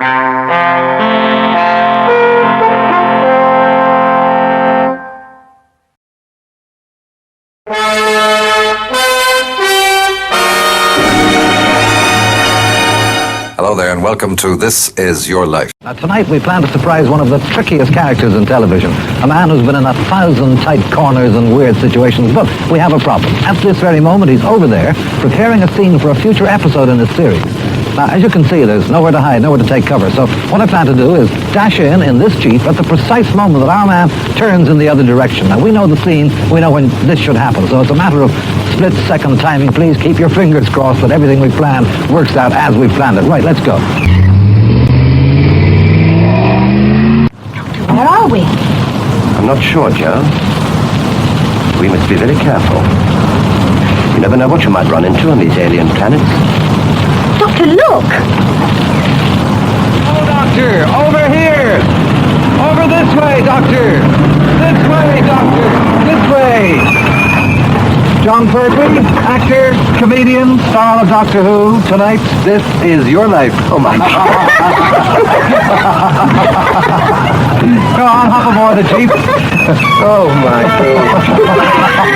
Hello there, and welcome to This Is Your Life. Now, tonight we plan to surprise one of the trickiest characters in television, a man who's been in 1,000 tight corners and weird situations, but we have a problem. At this very moment, he's over there preparing a scene for a future episode in this series. Now, as you can see, there's nowhere to hide, nowhere to take cover, so what I plan to do is dash in this Jeep at the precise moment that our man turns in the other direction. Now, we know the scene, we know when this should happen, so it's a matter of split-second timing. Please keep your fingers crossed that everything we plan works out as we planned it. Right, let's go. Where are we? I'm not sure, Joe. We must be very careful. You never know what you might run into on these alien planets. Doctor, look! Oh, Doctor! Over here! Over this way, Doctor! This way, Doctor! This way! Jon Pertwee, actor, comedian, star of Doctor Who. Tonight, This Is Your Life. Oh, my God. Go on, hop aboard the Jeep. Oh, my God.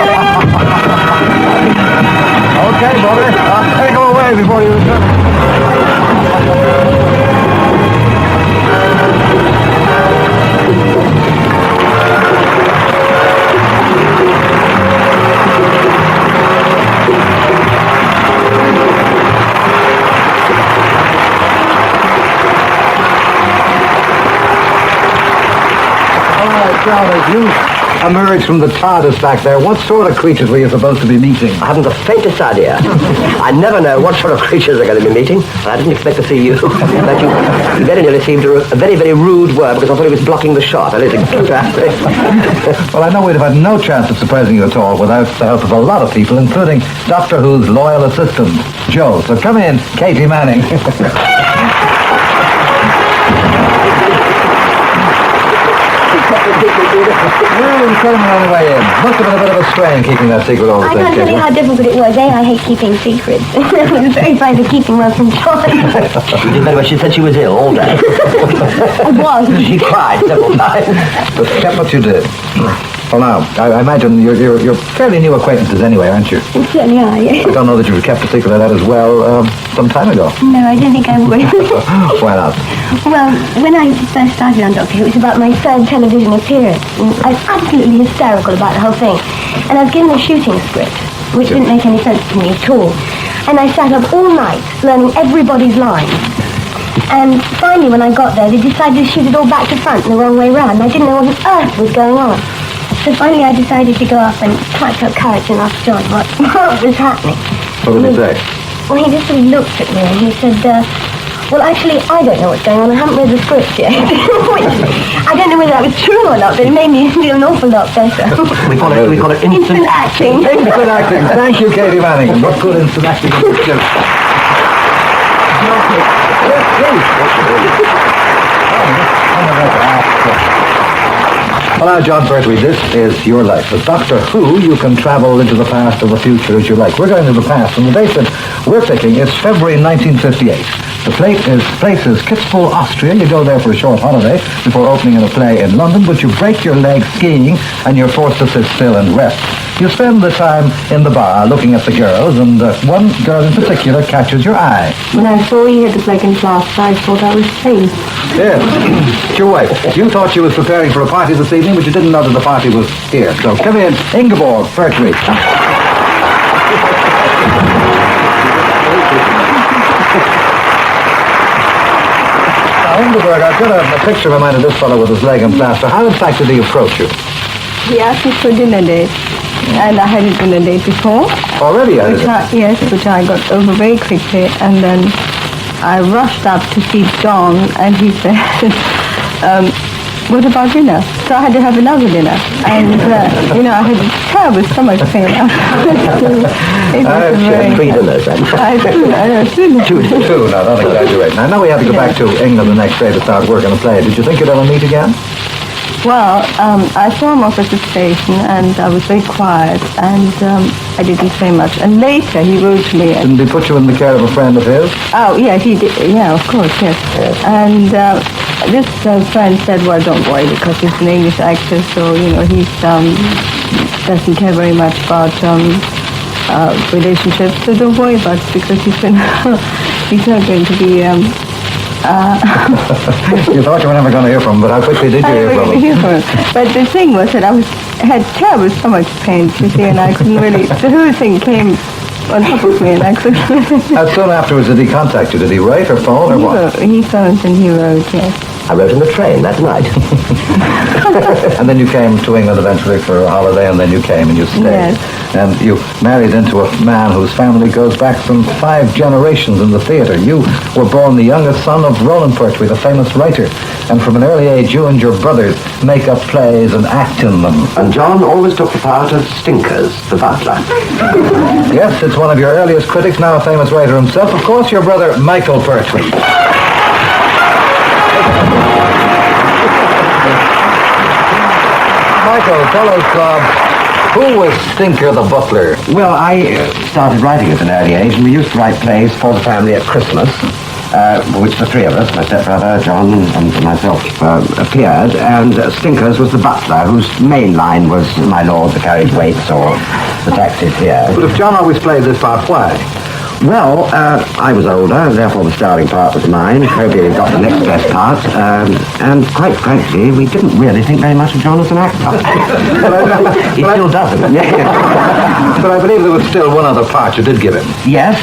Okay, brother. I'll take him away before you return. John, as you emerged from the TARDIS back there, what sort of creatures were you supposed to be meeting? I haven't the faintest idea. I never know what sort of creatures are going to be meeting, and I didn't expect to see you. But you very nearly seemed a very, very rude word because I thought he was blocking the shot. That is exactly. Well, I know we'd have had no chance of surprising you at all without the help of a lot of people, including Doctor Who's loyal assistant, Joe. So come in, Katy Manning. Really couldn't run away in. Must have been a bit of a strain keeping that secret all the I time. can't tell you how difficult it was. I hate keeping secrets. I was very fond of keeping one from John. You did very well. She said she was ill all day. I was. She cried several times. But kept what you did. Well, now, I imagine you're fairly new acquaintances anyway, aren't you? You certainly are, yes. I don't know that you kept a secret of that as well some time ago. No, I don't think I would. Why not? Well, when I first started on Doctor Who, it was about my third television appearance. And I was absolutely hysterical about the whole thing. And I was given a shooting script, which didn't make any sense to me at all. And I sat up all night learning everybody's lines. And finally, when I got there, they decided to shoot it all back to front and the wrong way round. I didn't know what on earth was going on. So finally, I decided to go up and type up character and ask John what was happening. What did he say? Well, he just sort of looked at me and he said, well, actually, I don't know what's going on. I haven't read the script yet. I don't know whether that was true or not, but it made me feel an awful lot better. We call it instant acting. Instant acting. Thank you, Katy Manning. What good instant acting is this? Well, now, Jon Pertwee, this is your life. With Doctor Who, you can travel into the past or the future as you like. We're going to the past, and the date that we're picking is February 1958. The place is Kitzbühel, Austria. You go there for a short holiday before opening in a play in London, but you break your leg skiing and you're forced to sit still and rest. You spend the time in the bar looking at the girls, and one girl in particular catches your eye. When I saw you had the second class, I thought I was safe. Yes, it's your wife. You thought she was preparing for a party this evening, but you didn't know that the party was here. So come in, Ingeborg Pertwee. Now, Ingeborg, I've got a picture of mine of this fellow with his leg in plaster. How, in fact, did he approach you? He asked me for dinner date, and I hadn't been a date before. Already, Yes, which I got over very quickly, and then I rushed up to see John, and he said, what about dinner? So I had to have another dinner, and, I had a terrible stomach pain. It was Three dinners then. Two. No, don't exaggerate. Now, I know we had to go back to England the next day to start work on a play. Did you think you'd ever meet again? Well, I saw him off at the station, and I was very quiet, and I didn't say much. And later, he wrote to me. Didn't he put you in the care of a friend of his? Oh, yeah, he did. Yeah, of course, yes. And this friend said, well, don't worry, because he's an English actor, so, you know, he doesn't care very much about relationships, so don't worry about it, because he's not going to be... You thought you were never going to hear from him, but how quickly did you hear from him? But the thing was that I had terrible stomach pains, you see, and I couldn't really... The whole thing came on top of me, and I couldn't... How soon afterwards did he contact you? Did he write or phone or what? He phoned and he wrote, yes. I wrote in the train that night. And then you came to England eventually for a holiday, and then you came and you stayed. Yes. And you married into a man whose family goes back some 5 generations in the theatre. You were born the youngest son of Roland Pertwee, the famous writer. And from an early age, you and your brothers make up plays and act in them. And John always took the part of Stinkers, the butler. Yes, it's one of your earliest critics, now a famous writer himself. Of course, your brother, Michael Pertwee. Michael, tell us, who was Stinker the butler? Well, I started writing at an early age, and we used to write plays for the family at Christmas, which the 3 of us, my stepbrother, John, and myself, appeared, and Stinkers was the butler, whose main line was, my lord, the carriage waits, or the taxi's here. But if John always played this part, why? Well, I was older, therefore the starring part was mine. Toby got the next best part, and quite frankly, we didn't really think very much of John as an actor. He still doesn't. But I believe there was still one other part you did give him. Yes,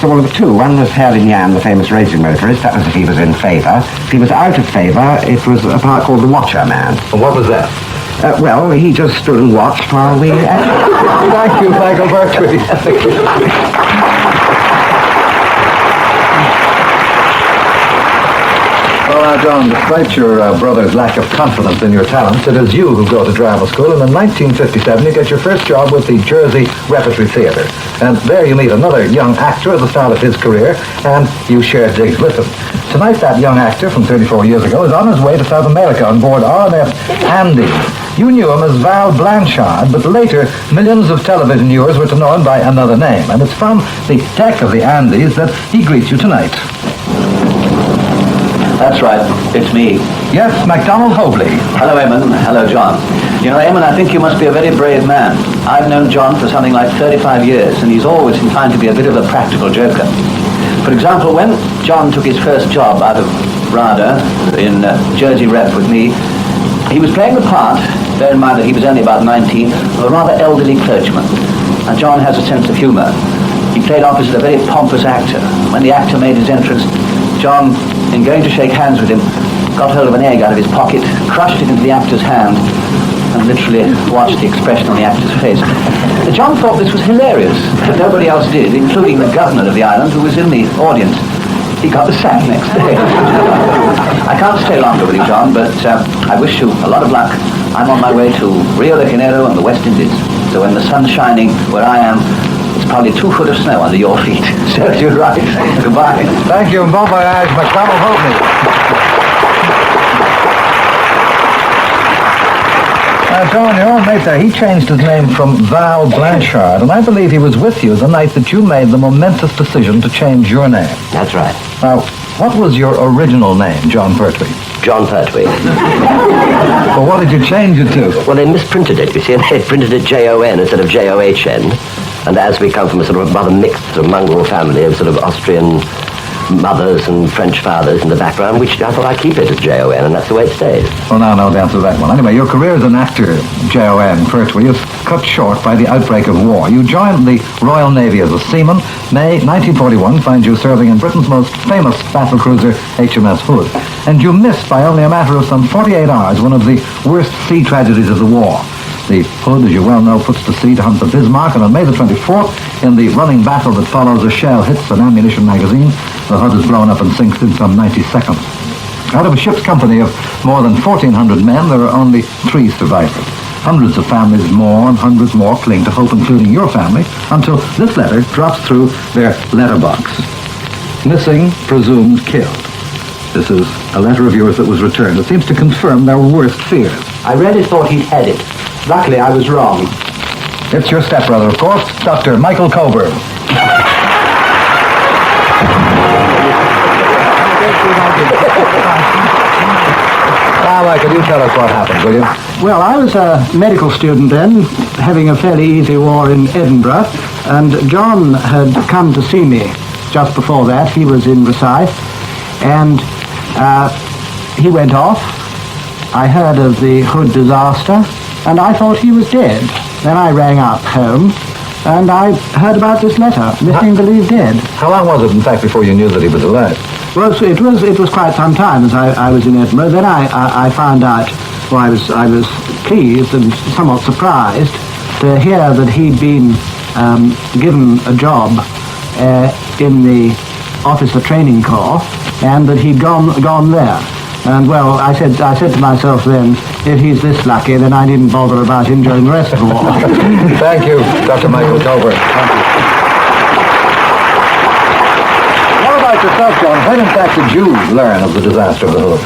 so there were 2. One was Harry Yan, the famous racing motorist. That was if he was in favour. If he was out of favour, it was a part called the Watcher Man. And what was that? Well, he just stood and watched while we acted. Thank you, Michael Pertwee. Well, now, John, despite your brother's lack of confidence in your talents, it is you who go to drama school, and in 1957 you get your first job with the Jersey Repertory Theatre. And there you meet another young actor at the start of his career, and you share digs with him. Tonight, that young actor from 34 years ago is on his way to South America on board RMF Andy. You knew him as Val Blanchard, but later millions of television viewers were to know him by another name, and it's from the deck of the Andes that he greets you tonight. That's right, it's me. Yes, McDonald Hobley. Hello, Eamon. Hello, John. You know, Eamon, I think you must be a very brave man. I've known John for something like 35 years, and he's always inclined to be a bit of a practical joker. For example, when John took his first job out of RADA in Jersey Rep with me, he was playing the part, bear in mind that he was only about 19, of a rather elderly clergyman. Now, John has a sense of humour. He played opposite a very pompous actor. When the actor made his entrance, John, in going to shake hands with him, got hold of an egg out of his pocket, crushed it into the actor's hand, and literally watched the expression on the actor's face. John thought this was hilarious, but nobody else did, including the governor of the island, who was in the audience. He got the sack next day. I can't stay longer with you, John, but I wish you a lot of luck. I'm on my way to Rio de Janeiro and the West Indies, so when the sun's shining where I am, it's probably 2 foot of snow under your feet. Serves you right. Goodbye. Thank you, and bon voyage, McDonald Hobley. John, your own mate there, he changed his name from Val Blanchard, and I believe he was with you the night that you made the momentous decision to change your name. That's right. Now, what was your original name, Jon Pertwee? Jon Pertwee. Well, what did you change it to? Well, they misprinted it, you see, and they printed it Jon instead of John. And as we come from a sort of rather mixed sort of mongrel family of sort of Austrian mothers and French fathers in the background, which I thought I'd keep it as Jon, and that's the way it stays. Well, now, no doubt to that one. Anyway, your career as an actor, Jon Pertwee, is cut short by the outbreak of war. You joined the Royal Navy as a seaman. May 1941 finds you serving in Britain's most famous battle cruiser, HMS Hood. And you missed by only a matter of some 48 hours one of the worst sea tragedies of the war. The Hood, as you well know, puts to sea to hunt the Bismarck, and on May the 24th, in the running battle that follows, a shell hits an ammunition magazine. The Hood is blown up and sinks in some 90 seconds. Out of a ship's company of more than 1,400 men, there are only 3 survivors. Hundreds of families mourn, hundreds more cling to hope, including your family, until this letter drops through their letterbox. Missing, presumed killed. This is a letter of yours that was returned. It seems to confirm their worst fears. I really thought he'd had it. Luckily, I was wrong. It's your stepbrother, of course, Dr. Michael Colburn. Now, Michael, you tell us what happened, will you? Well, I was a medical student then, having a fairly easy war in Edinburgh, and John had come to see me just before that. He was in Versailles, and he went off. I heard of the Hood disaster, and I thought he was dead. Then I rang up home, and I heard about this letter, missing believed dead. How long was it, in fact, before you knew that he was alive? Well, it was quite some time as I was in Edinburgh. Then I found out, well, I was pleased and somewhat surprised to hear that he'd been given a job in the Officer Training Corps, and that he'd gone there. And well, I said to myself then, if he's this lucky, then I needn't bother about him during the rest of the war. Thank you, Dr. Michael Colburn. Thank you. What about yourself, John? When, in fact, did you learn of the disaster of the Hood?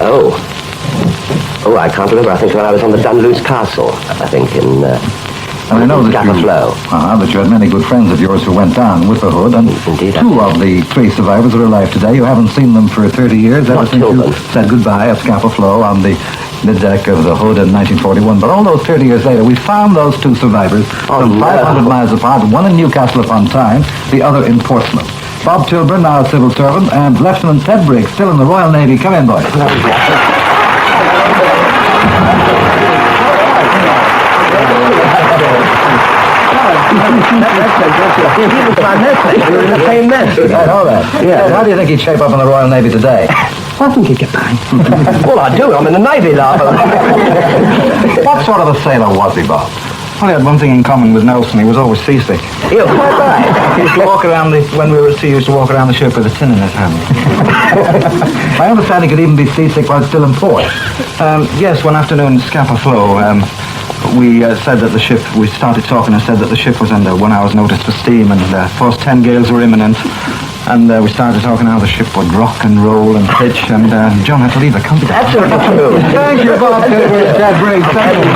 Oh, I can't remember. I think when I was on the Dunluce Castle, I think, in... And I know that that you had many good friends of yours who went down with the Hood, and Indeed, two of the three survivors are alive today. You haven't seen them for 30 years, ever since you said goodbye at Scapa Flow on the mid-deck of the Hood in 1941. But all those 30 years later, we found those two survivors from 500 miles apart, one in Newcastle upon Tyne, the other in Portsmouth. Bob Tilburn, now a civil servant, and Lieutenant Ted Briggs, still in the Royal Navy. Come in, boys. He was my messmate. We were in the same mess. I know that. Yeah. How do you think he'd shape up in the Royal Navy today? I think he'd get by. Well, I do. I'm in the Navy now. What sort of a sailor was he, Bob? Well, he had one thing in common with Nelson. He was always seasick. You're quite right. He used to walk around when we were at sea, he used to walk around the ship with a tin in his hand. I understand he could even be seasick while still in port. Yes, one afternoon at Scapa Flow, we said that the ship, we started talking and said that the ship was under 1 hour's notice for steam, and first 10 gales were imminent. And we started talking how the ship would rock and roll and pitch, and John had to leave the company. Absolutely true. Thank you, Bob. Ted Briggs. Thank you.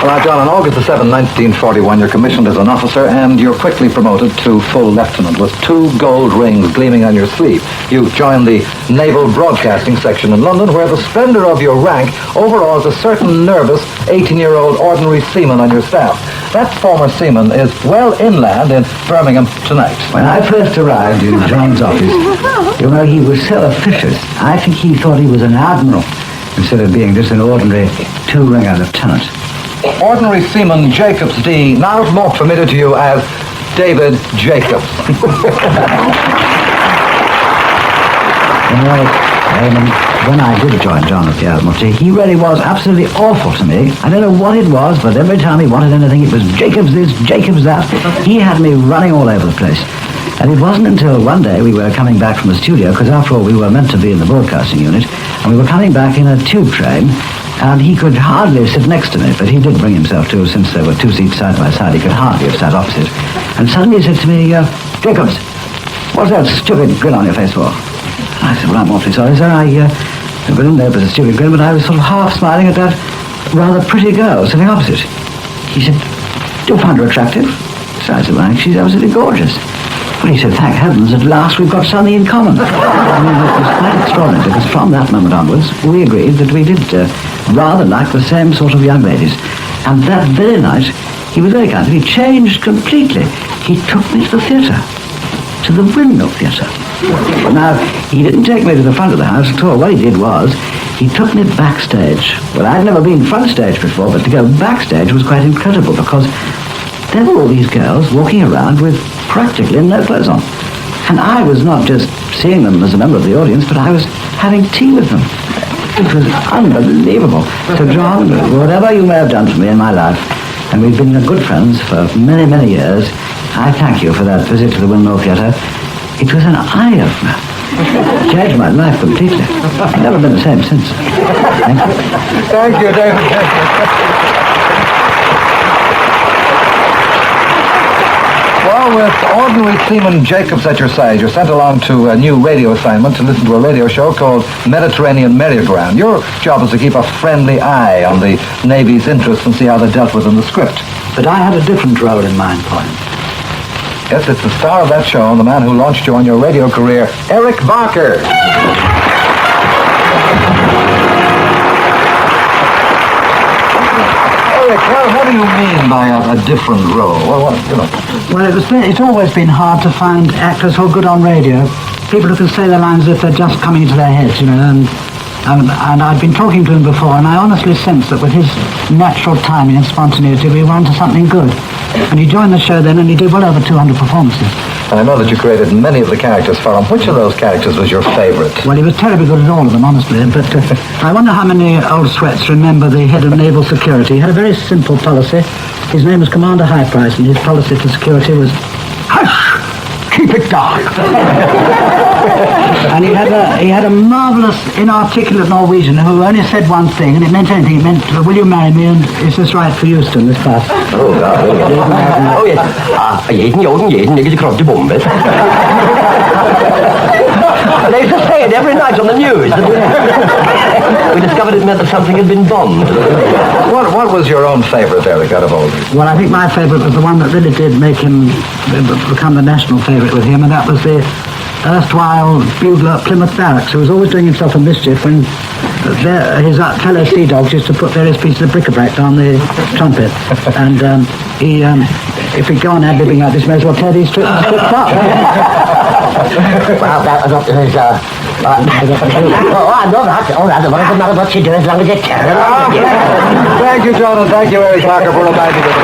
Well, now, John, on August the 7th, 1941, you're commissioned as an officer, and you're quickly promoted to full lieutenant with 2 gold rings gleaming on your sleeve. You join the Naval Broadcasting Section in London, where the splendor of your rank overawes a certain nervous 18-year-old ordinary seaman on your staff. That former seaman is well inland in Birmingham tonight. When I first arrived in John's office, you know, he was so officious. I think he thought he was an admiral instead of being just an ordinary 2-ringer lieutenant. Ordinary seaman Jacobs D, now more familiar to you as David Jacobs. You know, when I did join John at the Admiralty, he really was absolutely awful to me. I don't know what it was, but every time he wanted anything, it was Jacobs this, Jacobs that. He had me running all over the place. And it wasn't until one day we were coming back from the studio, because after all we were meant to be in the broadcasting unit, and we were coming back in a tube train, and he could hardly sit next to me, but he did bring himself to, since there were 2 seats side by side, he could hardly have sat opposite. And suddenly he said to me, Jacobs, what's that stupid grin on your face for? I said, well, I'm awfully sorry, sir. I didn't know it was a stupid grin, but I was sort of half smiling at that rather pretty girl sitting opposite. He said, do you find her attractive? So I said, well, she's absolutely gorgeous. Well, he said, thank heavens, at last we've got something in common. I mean, it was quite extraordinary, because from that moment onwards, we agreed that we did rather like the same sort of young ladies. And that very night, he was very kind. He changed completely. He took me to the theatre, to the Windmill Theatre. Now, he didn't take me to the front of the house at all. What he did was, he took me backstage. Well, I'd never been front stage before, but to go backstage was quite incredible, because there were all these girls walking around with practically no clothes on. And I was not just seeing them as a member of the audience, but I was having tea with them. It was unbelievable. So, John, whatever you may have done for me in my life, and we've been good friends for many, many years, I thank you for that visit to the Windmill Theatre. It was an eye-opener. It changed my life completely. I've never been the same since. Thank you. Thank you, David. Now, with ordinary seaman Jacobs at your side, you're sent along to a new radio assignment to listen to a radio show called Mediterranean Merry-Go-Round. Your job is to keep a friendly eye on the Navy's interests and see how they're dealt with in the script. But I had a different role in mind for him. Yes, it's the star of that show and the man who launched you on your radio career, Eric Barker. Eric, what do you mean by a different role? Well, It's always been hard to find actors who are good on radio. People who can say their lines as if they're just coming into their heads, and I've been talking to him before, and I honestly sense that with his natural timing and spontaneity, we were onto something good. And he joined the show then, and he did well over 200 performances. I know that you created many of the characters for him. Which of those characters was your favorite? Well, he was terribly good at all of them, honestly, but I wonder how many old sweats remember the head of Naval Security. He had a very simple policy. His name was Commander High Price, and his policy to security was, hush! Keep it dark. And he had a marvellous, inarticulate Norwegian who only said one thing, and it meant anything. It meant, will you marry me, and is this right for Houston, this pass? Oh, God. Oh, yes. Jeden, ikke kropp til bomber. They used to say it every night on the news. We discovered it meant that something had been bombed. What was your own favorite, Eric, out of all these? Well, I think my favourite was the one that really did make him become the national favourite with him, and that was the erstwhile bugler at Plymouth Barracks, who was always doing himself a mischief when his fellow sea dogs used to put various pieces of bric-a-brac down the trumpet. And if he'd go on ad-libbing like this, may as well tear these strips up. Well, that was up to his, oh, I know that. Oh, that doesn't matter what you do as long as you tear it up. Thank you, John, and thank you, Eric Barker, for reminding us.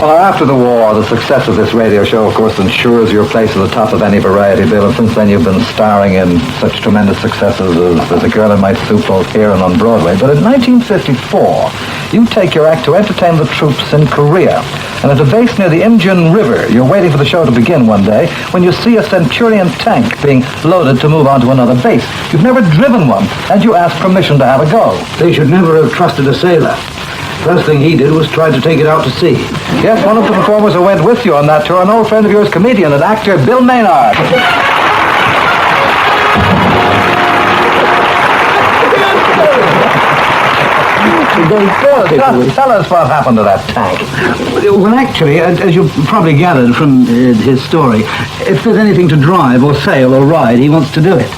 Well, after the war, the success of this radio show, of course, ensures your place at the top of any variety bill, and since then you've been starring in such tremendous successes as A Girl in My Soup both here and on Broadway. But in 1954, you take your act to entertain the troops in Korea. And at a base near the Imjin River, you're waiting for the show to begin one day when you see a Centurion tank being loaded to move on to another base. You've never driven one, and you ask permission to have a go. They should never have trusted a sailor. First thing he did was try to take it out to sea. Yes, one of the performers who went with you on that tour, an old friend of yours, comedian and actor Bill Maynard. Tell us what happened to that tank. Well, actually, as you probably gathered from his story, if there's anything to drive or sail or ride, he wants to do it.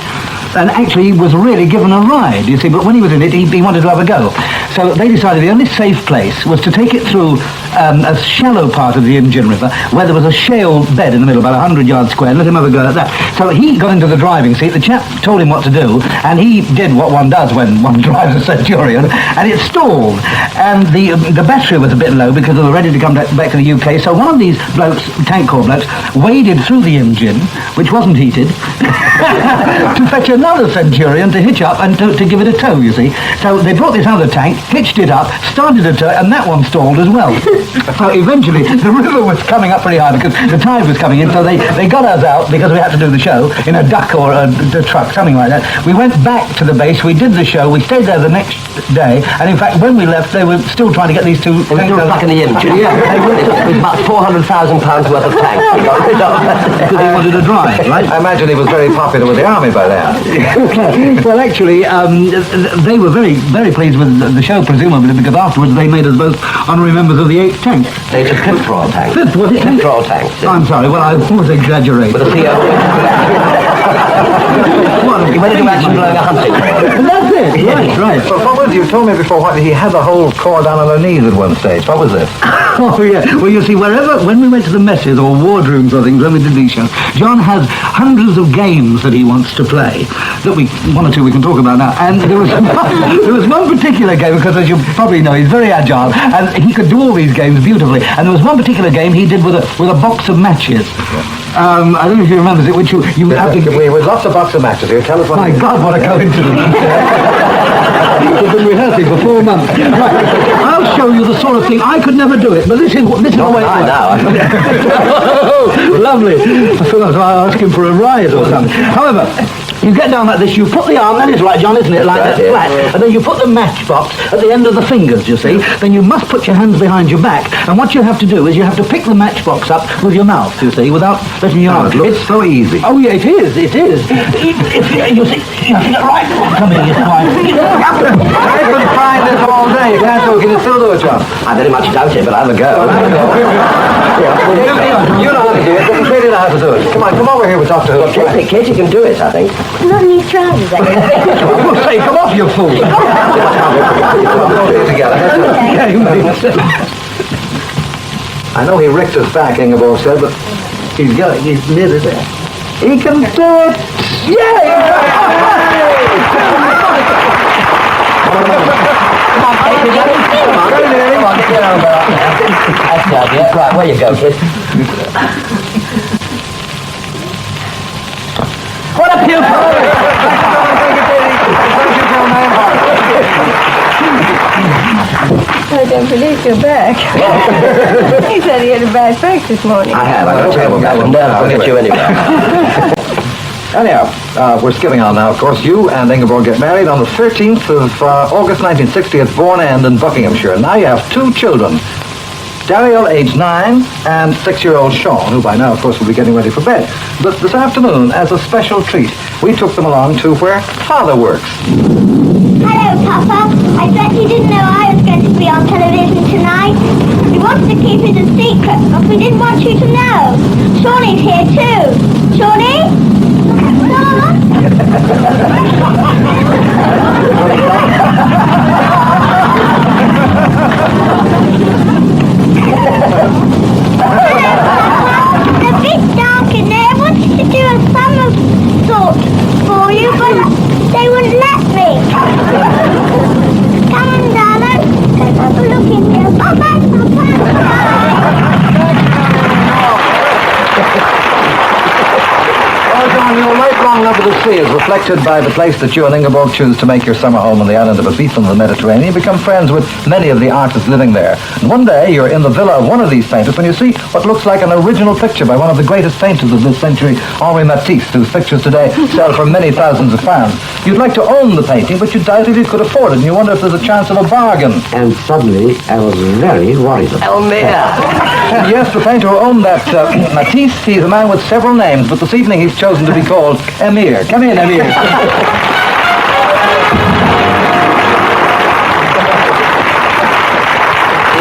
And actually, he was really given a ride, you see, but when he was in it, he wanted to have a go. So they decided the only safe place was to take it through a shallow part of the Imjin River, where there was a shale bed in the middle, about 100 yards square, and let him have a go at that. So he got into the driving seat, the chap told him what to do, and he did what one does when one drives a Centurion, and it stalled. And the battery was a bit low because they were ready to come back to the UK, so one of these blokes, tank corps blokes, waded through the Imjin, which wasn't heated, to fetch another Centurion to hitch up and to give it a tow, you see. So they brought this other tank, hitched it up, started a tow, and that one stalled as well. So eventually, the river was coming up pretty high because the tide was coming in, so they got us out because we had to do the show in a duck or a truck, something like that. We went back to the base, we did the show, we stayed there the next day, and in fact, when we left, they were still trying to get these two... Well, they were back in the Imjin. Yeah. It was about £400,000 worth of tanks. Because he wanted to drive, right? I imagine he was very popular with the army by then. Well, actually, they were very, very pleased with the show, presumably, because afterwards they made us both honorary members of the 8th Tank. It's a fifth royal tank. Fifth, was it? Fifth royal tank. Oh, I'm sorry, well, I always exaggerate. With a CO. He went into action blowing a hunting. That's it, right. But what was it? You told me before he had the whole corps down on their knees at one stage. What was this? Oh, yeah. Well, you see, when we went to the messes or wardrooms or things, when we did these shows, John has hundreds of games that he wants to play, that one or two we can talk about now. And there was one particular game, because as you probably know, he's very agile, and he could do all these games beautifully. And there was one particular game he did with a box of matches. I don't know if you remember it, which you have to... With lots of box of matches here. Tell us what... My God, what a coincidence. We've been rehearsing nothing for 4 months. Right. I'll show you the sort of thing. I could never do it, but this is the way it works. Lovely. I forgot to ask him for a ride or something. However, you get down like this, you put the arm, that is right, John, isn't it? Like that, flat. And then you put the matchbox at the end of the fingers, you see. Then you must put your hands behind your back. And what you have to do is you have to pick the matchbox up with your mouth, you see, without letting your arm. It's so easy. Oh, yeah, it is. If you see, right, come here, you see, I could find this all day. You can't do it. Can you still do it, John? I very much doubt it, but I'll have a go. You know how to do it. Doesn't Katy know how to do it? Come on, come over here with Dr. Hood. Katy can do it, I think. Not in these trousers, I guess. Oh, say, come off, you fool. Together. Yeah, you may. I know he wrecked his back, Ingeborg said, but He's nearly there. he can do it. That's the idea. Right, where you go, kid? What a beautiful... I don't believe you're back. He said he had a bad back this morning. I have. I got a terrible back. I'll never forget you anyway. Anyhow, we're skipping on now. Of course, you and Ingeborg get married on the 13th of August 1960 at Bourne End in Buckinghamshire. Now you have 2 children. Dariel, age 9, and 6-year-old Sean, who by now, of course, will be getting ready for bed. But this afternoon, as a special treat, we took them along to where Father works. Hello, Papa. I bet you didn't know I was going to be on television tonight. We wanted to keep it a secret, but we didn't want you to know. Shawnee's here too. Shawnee? Shawn? It's a bit dark in there. I wanted to do a summer sort for you, but they wouldn't let me. Come on, darling. Let's have a look in here. Bye-bye, Well, John, your lifelong love of the sea is reflected by the place that you and Ingeborg choose to make your summer home on the island of Ibiza in the Mediterranean. You become friends with many of the artists living there. And one day, you're in the villa of one of these painters when you see what looks like an original picture by one of the greatest painters of this century, Henri Matisse, whose pictures today sell for many thousands of pounds. You'd like to own the painting, but you doubt if you could afford it, and you wonder if there's a chance of a bargain. And suddenly, I was very worried. Oh, yeah. And yes, the painter who owned that Matisse, he's a man with several names, but this evening he's chosen to be called Emir. Come in, Emir.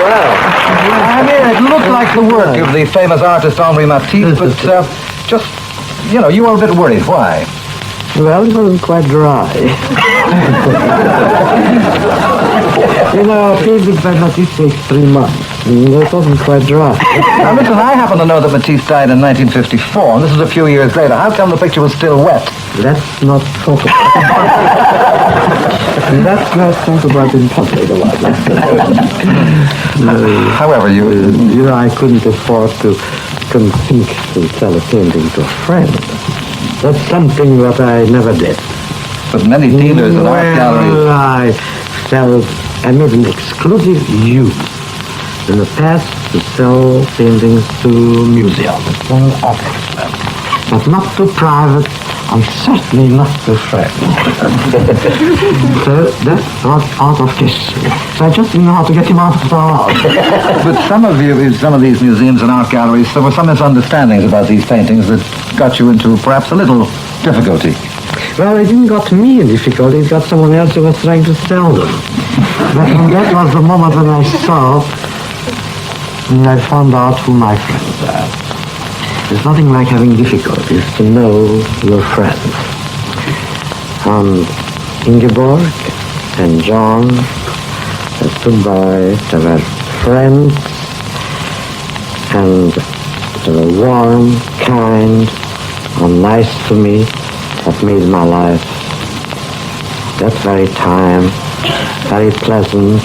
Well, Emir, it looked like the work of the famous artist Henri Matisse, but just, you were a bit worried. Why? Well, it wasn't quite dry. painting by Matisse takes 3 months. It wasn't quite dry. Now listen, I happen to know that Matisse died in 1954, and this is a few years later. How come the picture was still wet? Let's not talk about it. Let's not talk about it in public a lot. However, I couldn't afford to think to sell a painting to a friend. That's something that I never did. But many dealers and art galleries... I made an exclusive use in the past to sell paintings to museums and artists. But not to private, and certainly not to friends. So that was out of this. So I just didn't know how to get him out of the house. But some of these museums and art galleries, there were some misunderstandings about these paintings that got you into perhaps a little difficulty. Well, it didn't got me in difficulty, it got someone else who was trying to sell them. That was the moment when I saw, and I found out who my friends are. There's nothing like having difficulties to know your friends. And Ingeborg and Jon stood by, they were friends, and they were warm, kind, and nice to me. That made my life that very time very pleasant,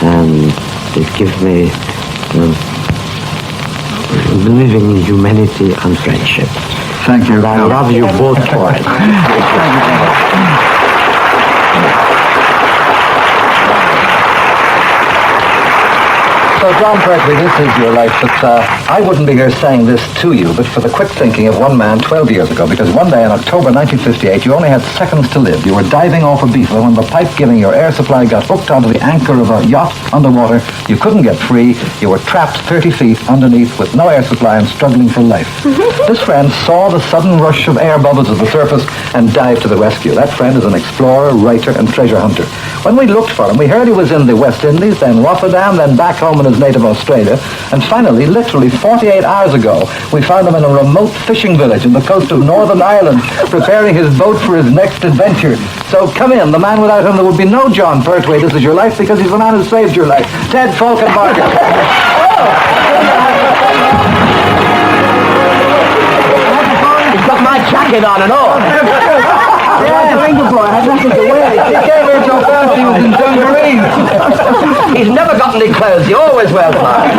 and it gives me believing in humanity and friendship. Thank you. And I love you both for it. So, Jon Pertwee, this is your life, but I wouldn't be here saying this to you, but for the quick thinking of one man 12 years ago, because one day in October 1958, you only had seconds to live. You were diving off a beetle when the pipe giving your air supply got hooked onto the anchor of a yacht underwater. You couldn't get free. You were trapped 30 feet underneath with no air supply and struggling for life. This friend saw the sudden rush of air bubbles at the surface and dived to the rescue. That friend is an explorer, writer, and treasure hunter. When we looked for him, we heard he was in the West Indies, then Rotterdam, then back home in his native Australia, and finally, literally 48 hours ago, we found him in a remote fishing village on the coast of Northern Ireland, preparing his boat for his next adventure. So come in, the man without whom there would be no Jon Pertwee. This is your life because he's the man who saved your life. Ted Falkenbarger. He's got my jacket on and all. Ingeborg had nothing to wear. He came here so fast he was in dungarees. He's never got any clothes. He always wears mine.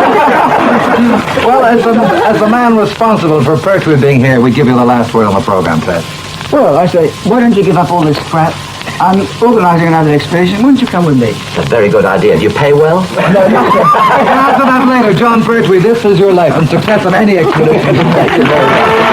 Well, as the man responsible for Pertwee being here, we give you the last word on the program, Ted. Well, I say, why don't you give up all this crap? I'm organising another expedition. Why don't you come with me? It's a very good idea. Do you pay well? No, not yet. After that later, Jon Pertwee, this is your life and success on any expedition. Thank you very much.